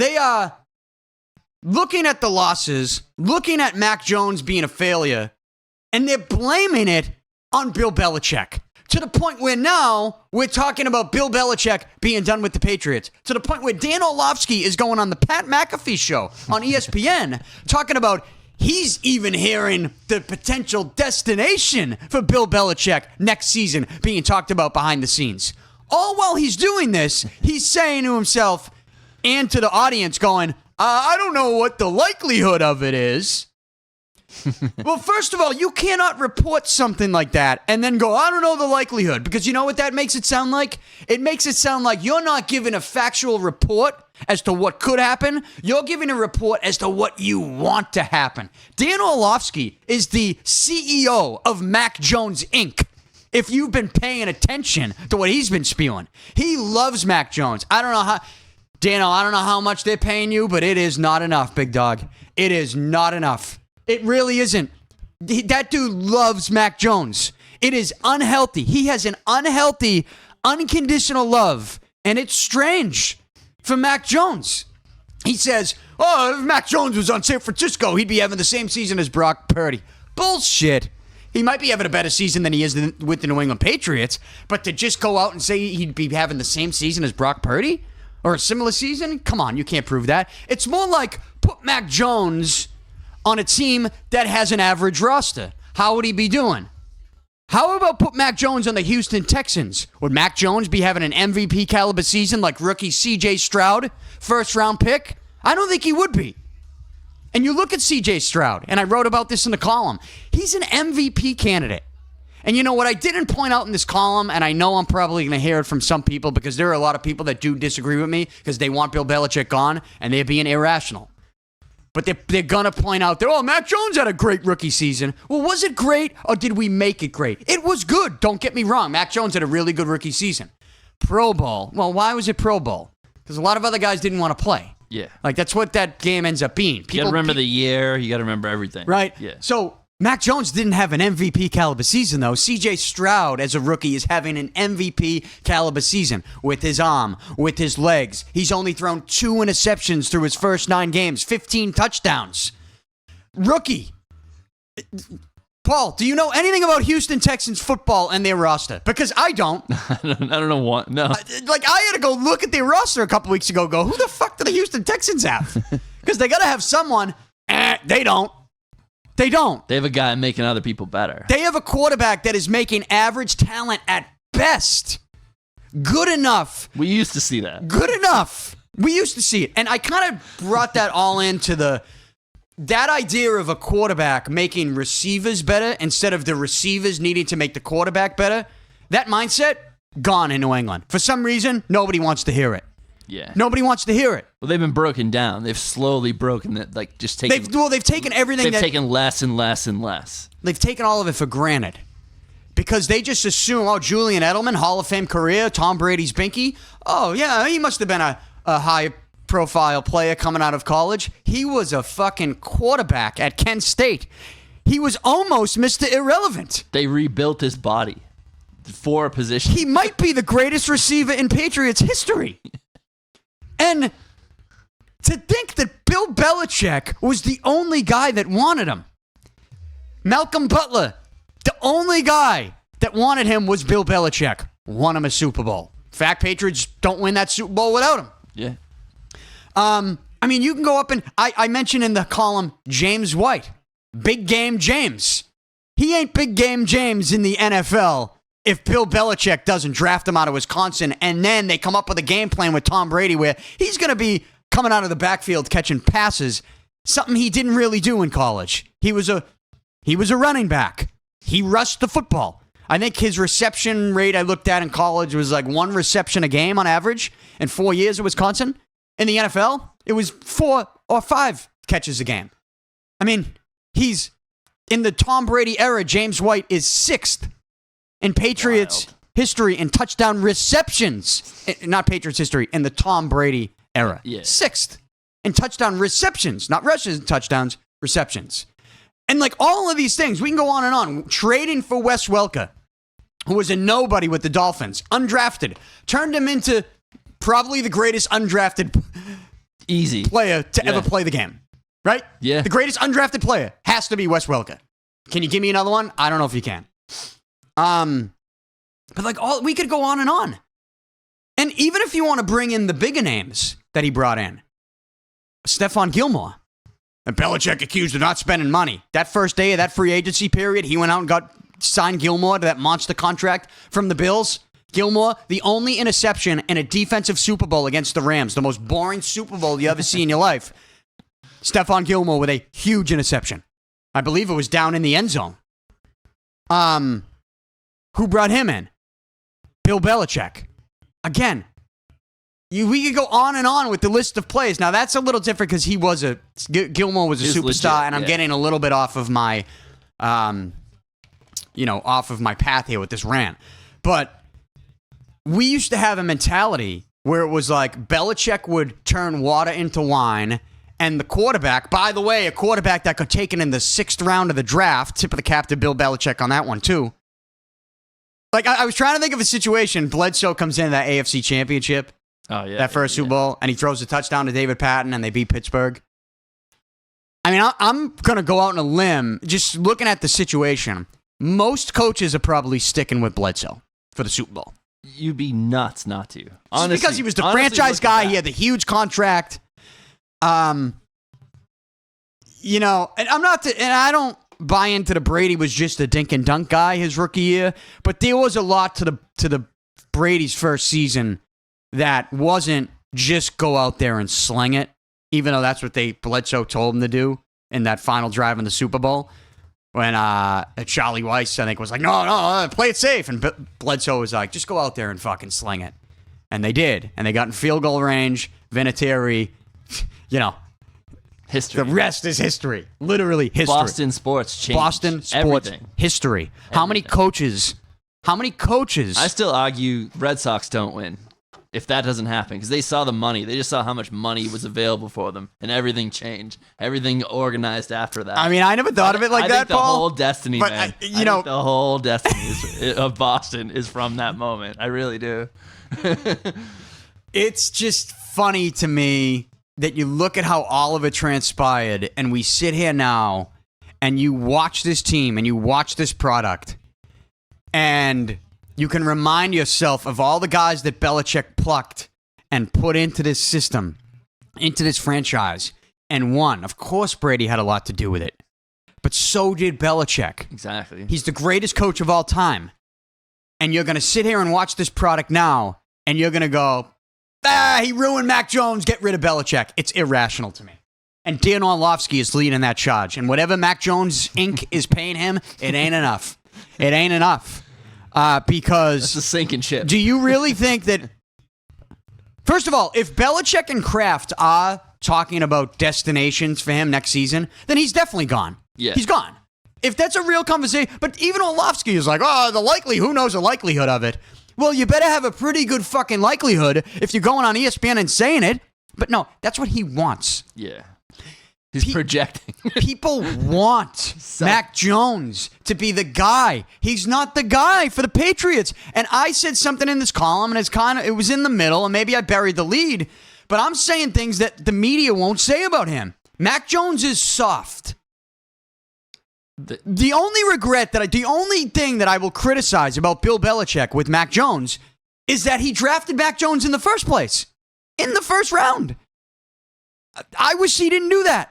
They are looking at the losses, looking at Mac Jones being a failure, and they're blaming it on Bill Belichick. To the point where now we're talking about Bill Belichick being done with the Patriots. To the point where Dan Orlovsky is going on the Pat McAfee show on ESPN talking about he's even hearing the potential destination for Bill Belichick next season being talked about behind the scenes. All while he's doing this, he's saying to himself and to the audience going, I don't know what the likelihood of it is. Well, first of all, you cannot report something like that and then go, I don't know the likelihood. Because you know what that makes it sound like? It makes it sound like you're not giving a factual report as to what could happen. You're giving a report as to what you want to happen. Dan Orlovsky is the CEO of Mac Jones, Inc. If you've been paying attention to what he's been spewing. He loves Mac Jones. I don't know how much they're paying you, but it is not enough, big dog. It is not enough. It really isn't. That dude loves Mac Jones. It is unhealthy. He has an unhealthy, unconditional love, and it's strange for Mac Jones. He says, if Mac Jones was on San Francisco, he'd be having the same season as Brock Purdy. Bullshit. He might be having a better season than he is with the New England Patriots, but to just go out and say he'd be having the same season as Brock Purdy or a similar season? Come on, you can't prove that. It's more like put Mac Jones on a team that has an average roster. How would he be doing? How about put Mac Jones on the Houston Texans? Would Mac Jones be having an MVP caliber season like rookie CJ Stroud, first round pick? I don't think he would be. And you look at CJ Stroud, and I wrote about this in the column. He's an MVP candidate. And you know what I didn't point out in this column, and I know I'm probably going to hear it from some people because there are a lot of people that do disagree with me because they want Bill Belichick gone, and they're being irrational. But they're going to point out that, Mac Jones had a great rookie season. Well, was it great or did we make it great? It was good. Don't get me wrong. Mac Jones had a really good rookie season. Pro Bowl. Well, why was it Pro Bowl? Because a lot of other guys didn't want to play. Yeah. Like, that's what that game ends up being. You got to remember the year. You got to remember everything. Right? Yeah. So, Mac Jones didn't have an MVP caliber season, though. CJ Stroud, as a rookie, is having an MVP caliber season with his arm, with his legs. He's only thrown 2 interceptions through his first 9 games, 15 touchdowns. Rookie. Paul, do you know anything about Houston Texans football and their roster? Because I don't. I don't know what. No. I had to go look at their roster a couple weeks ago. Who the fuck do the Houston Texans have? Because they got to have someone. They don't. They don't. They have a guy making other people better. They have a quarterback that is making average talent at best good enough. We used to see that. Good enough. We used to see it. And I kind of brought that all into that idea of a quarterback making receivers better instead of the receivers needing to make the quarterback better. That mindset, gone in New England. For some reason, nobody wants to hear it. Yeah. Nobody wants to hear it. Well, they've been broken down. They've slowly broken it, like just taken. They've taken everything. They've taken less and less and less. They've taken all of it for granted because they just assume, Julian Edelman, Hall of Fame career, Tom Brady's binky. Oh yeah, he must have been a high-profile player coming out of college. He was a fucking quarterback at Kent State. He was almost Mr. Irrelevant. They rebuilt his body for a position. He might be the greatest receiver in Patriots history. And to think that Bill Belichick was the only guy that wanted him. Malcolm Butler, the only guy that wanted him was Bill Belichick. Won him a Super Bowl. In fact, Patriots don't win that Super Bowl without him. Yeah. You can go up and I mentioned in the column James White. Big game James. He ain't big game James in the NFL if Bill Belichick doesn't draft him out of Wisconsin and then they come up with a game plan with Tom Brady where he's going to be coming out of the backfield catching passes, something he didn't really do in college. He was a running back. He rushed the football. I think his reception rate I looked at in college was like 1 reception a game on average in 4 years at Wisconsin. In the NFL, it was 4 or 5 catches a game. He's in the Tom Brady era, James White is 6th in Patriots history in touchdown receptions. Not Patriots history, in the Tom Brady era. Yeah. 6th in touchdown receptions, not rushes and touchdowns, receptions. And all of these things, we can go on and on. Trading for Wes Welker, who was a nobody with the Dolphins, undrafted, turned him into probably the greatest undrafted Easy player to ever play the game, right? Yeah. The greatest undrafted player has to be Wes Welker. Can you give me another one? I don't know if you can. But like we could go on. And even if you want to bring in the bigger names that he brought in, Stephon Gilmore, and Belichick accused of not spending money. That first day of that free agency period, he went out and signed Gilmore to that monster contract from the Bills. Gilmore, the only interception in a defensive Super Bowl against the Rams, the most boring Super Bowl you ever see in your life. Stephon Gilmore with a huge interception. I believe it was down in the end zone. Who brought him in? Bill Belichick. Again, we could go on with the list of plays. Now, that's a little different because Gilmore was a superstar, legit, and I'm getting a little bit off of my, off of my path here with this rant. But we used to have a mentality where it was like Belichick would turn water into wine, and the quarterback, by the way, a quarterback that got taken in the 6th round of the draft, tip of the cap to Bill Belichick on that one, too. Like, I was trying to think of a situation. Bledsoe comes into that AFC Championship. Oh, yeah. That first Super Bowl, and he throws a touchdown to David Patton, and they beat Pittsburgh. I mean, I'm going to go out on a limb, just looking at the situation. Most coaches are probably sticking with Bledsoe for the Super Bowl. You'd be nuts not to. Honestly, just because he was the franchise guy, he had the huge contract. And I don't buy into the Brady was just a dink and dunk guy his rookie year, but there was a lot to the Brady's first season that wasn't just go out there and sling it, even though that's what Bledsoe told him to do in that final drive in the Super Bowl. When Charlie Weiss, I think, was like, no, play it safe. And Bledsoe was like, just go out there and fucking sling it. And they did. And they got in field goal range. Vinatieri, history. The rest is history. Literally history. Boston sports changed everything. History. Everything. How many coaches? I still argue Red Sox don't win if that doesn't happen because they saw the money. They just saw how much money was available for them, and everything changed. Everything organized after that. I mean, I never thought of it like that, Paul. Paul. The whole destiny, man. I think the whole destiny of Boston is from that moment. I really do. It's just funny to me that you look at how all of it transpired, and we sit here now, and you watch this team, and you watch this product, and you can remind yourself of all the guys that Belichick plucked and put into this system, into this franchise, and won. Of course, Brady had a lot to do with it, but so did Belichick. Exactly. He's the greatest coach of all time. And you're going to sit here and watch this product now, and you're going to go, he ruined Mac Jones, get rid of Belichick. It's irrational to me. And Dan Orlovsky is leading that charge. And whatever Mac Jones, Inc. is paying him, it ain't enough. It ain't enough. Because... That's a sinking ship. Do you really think that... First of all, if Belichick and Kraft are talking about destinations for him next season, then he's definitely gone. Yeah. He's gone. If that's a real conversation... But even Orlovsky is like, who knows the likelihood of it? Well, you better have a pretty good fucking likelihood if you're going on ESPN and saying it. But no, that's what he wants. Yeah. He's projecting. People want Mac Jones to be the guy. He's not the guy for the Patriots. And I said something in this column, and it was in the middle, and maybe I buried the lead, but I'm saying things that the media won't say about him. Mac Jones is soft. The only thing that I will criticize about Bill Belichick with Mac Jones is that he drafted Mac Jones in the first place, in the first round. I wish he didn't do that.